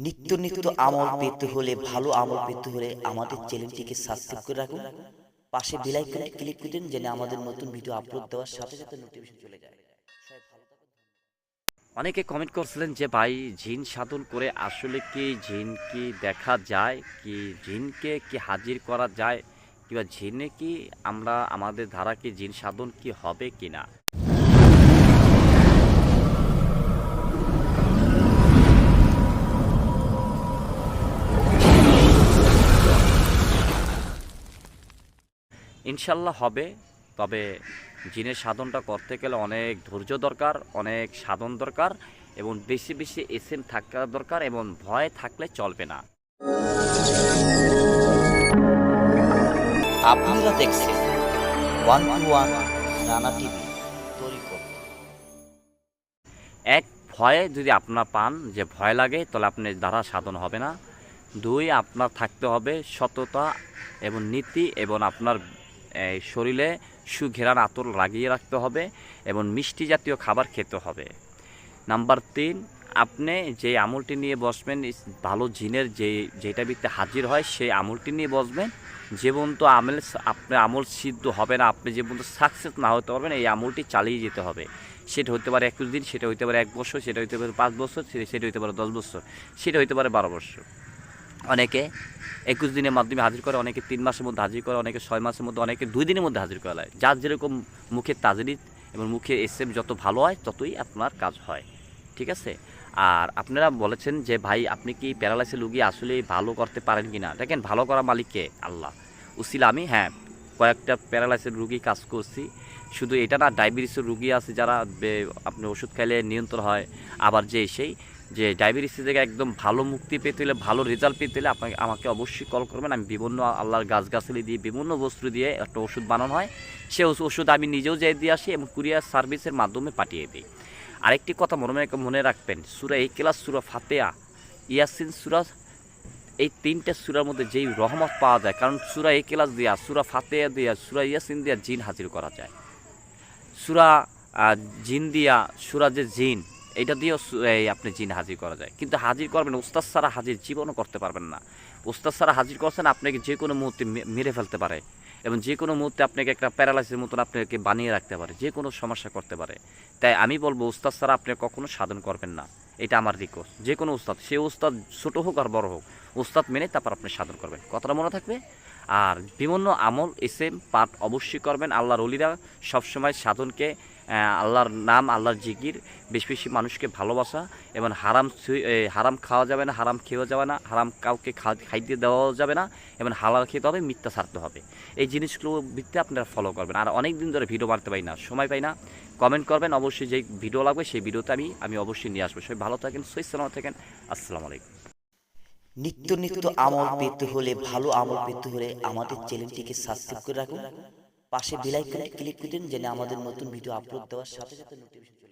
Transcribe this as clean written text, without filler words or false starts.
নিত্য নিত্য আমল পেতে হলে, ভালো আমল পেতে হলে আমাদের চ্যানেলটিকে সাবস্ক্রাইব করে রাখুন। পাশে বেল আইকনে ক্লিক করে দিন, যেন আমাদের নতুন ভিডিও আপলোড দেওয়ার সাথে সাথে নোটিফিকেশন চলে যায়। সবাই ভালো থাকুন। অনেকে কমেন্ট করছিলেন যে ভাই জিন সাধন করে আসলে কি জিন কি দেখা যায়, কি জিনকে কি হাজির করা যায়, কিংবা জিনে কি আমরা আমাদের ধারা কি জিন সাধন কি হবে কি না। ইনশাল্লাহ হবে, তবে জিনের সাধনটা করতে গেলে অনেক ধৈর্য দরকার, অনেক সাধন দরকার, এবং বেশি বেশি এসএম থাকা দরকার, এবং ভয় থাকলে চলবে না। আপনারা দেখছেন 121 রানা টিভি তরিকত। এক, ভয়ে যদি আপনার পান যে ভয় লাগে, তাহলে আপনার দ্বারা সাধন হবে না। দুই, আপনার থাকতে হবে সততা এবং নীতি, এবং আপনার শরীরে সুঘেরান আতর লাগিয়ে রাখতে হবে, এবং মিষ্টি জাতীয় খাবার খেতে হবে। নাম্বার তিন, আপনি যে আমলটি নিয়ে বসবেন, ভালো জিনের যেটা ভিত্তিতে হাজির হয় সেই আমলটি নিয়ে বসবেন। যে পর্যন্ত আপনার আমল সিদ্ধ হবে না, আপনি যে পর্যন্ত সাকসেস না হতে পারবেন, এই আমলটি চালিয়ে যেতে হবে। সেটা হতে পারে 21 দিন, সেটা হতে পারে 1 বছর, সেটা হতে পারে 5 বছর, সেটা হতে পারে 10 বছর, সেটা হতে পারে 12 বছর। অনেকে 21 দিনের মাধ্যমে হাজির করে, অনেকে 3 মাসের মধ্যে হাজির করে, অনেকে 6 মাসের মধ্যে, অনেকে 2 দিনের মধ্যে হাজির করা হয়। যার যেরকম মুখের তাজরিদ এবং মুখের এসএম যত ভালো হয়, ততই আপনার কাজ হয়। ঠিক আছে? আর আপনারা বলেছেন যে ভাই আপনি কি প্যারালাইসিস রোগী আসলে ভালো করতে পারেন কি না। দেখেন, ভালো করা মালিক কে? আল্লাহ। উসিলা আমি, হ্যাঁ, কয়েকটা প্যারালাইসিস রোগী কাজ করছি। শুধু এটা না, ডায়াবেটিসের রোগী আছে যারা আপনি ওষুধ খাইলে নিয়ন্ত্রণ হয়। আবার যে ডায়াবেটিস থেকে একদম ভালো মুক্তি পেতে হলে, ভালো রেজাল্ট পেতে হলে আমাকে অবশ্যই কল করবেন। আমি বিভিন্ন আল্লাহর গাছগাছালি দিয়ে, বিভিন্ন বস্তু দিয়ে একটা ওষুধ বানানো হয়। সে ওষুধ আমি নিজেও যেয়ে দিয়ে আসি এবং কুরিয়ার সার্ভিসের মাধ্যমে পাঠিয়ে দিই। আরেকটি কথা মনে রাখবেন, সূরা ইখলাস, সূরা ফাতিহা, ইয়াসিন সূরা, এই 3টে সূরার মধ্যে যেই রহমত পাওয়া যায়, কারণ সূরা ইখলাস দিয়া, সূরা ফাতিহা দিয়া, সূরা ইয়াসিন দিয়া জিন হাজির করা যায়। সূরা জিন দিয়া, সূরা যে জিন, এটা দিয়েও আপনি জিন হাজির করা যায়। কিন্তু হাজির করবেন, উস্তাদ ছাড়া হাজির জীবনও করতে পারবেন না। উস্তাদ ছাড়া হাজির করছেন, আপনাকে যে কোনো মুহূর্তে মেরে ফেলতে পারে, এবং যে কোনো মুহূর্তে আপনাকে একটা প্যারালাইসিসের মতন আপনাকে বানিয়ে রাখতে পারে, যে কোনো সমস্যা করতে পারে। তাই আমি বলবো, উস্তাদ ছাড়া আপনি কখনো সাধন করবেন না। এটা আমার রিকোয়েস্ট। যে কোনো উস্তাদ, সে উস্তাদ ছোটো হোক আর বড় হোক, উস্তাদ মেনে তারপর আপনি সাধন করবেন। কথাটা মনে থাকবে। আর বিভিন্ন আমল এসএম পাঠ অবশ্যই করবেন। আল্লাহর ওলিরা সবসময় সাধনকে, আল্লাহর নাম, আল্লাহর জিকির, বেশি বেশি মানুষকে ভালোবাসা, এবং হারাম খাওয়া যাবে না, হারাম খেয়েও যাবে না, হারাম কাউকে খাইতে দেওয়াও যাবে না, এবং হালাল খেতে হবে, মিথ্যা ছাড়তে হবে। এই জিনিসগুলো ভিত্তিতে আপনারা ফলো করবেন। আর অনেক দিন ধরে ভিডিও বানাতে পারি না, সময় পাই না, কমেন্ট করবেন। অবশ্যই যেই ভিডিও লাগবে সেই ভিডিওতে আমি অবশ্যই নিয়ে আসবো। সবাই ভালো থাকেন, সহি সালামত থাকেন। আসসালামু আলাইকুম। নিত্য নিত্য আমল পেতে হলে, ভালো আমল পেতে হলে আমাদের চ্যানেলটিকে সাবস্ক্রাইব করে রাখুন। পাশে বেল আইকনে ক্লিক করে দিন, যেন আমাদের নতুন ভিডিও আপলোড দেওয়ার সাথে সাথে নোটিফিকেশন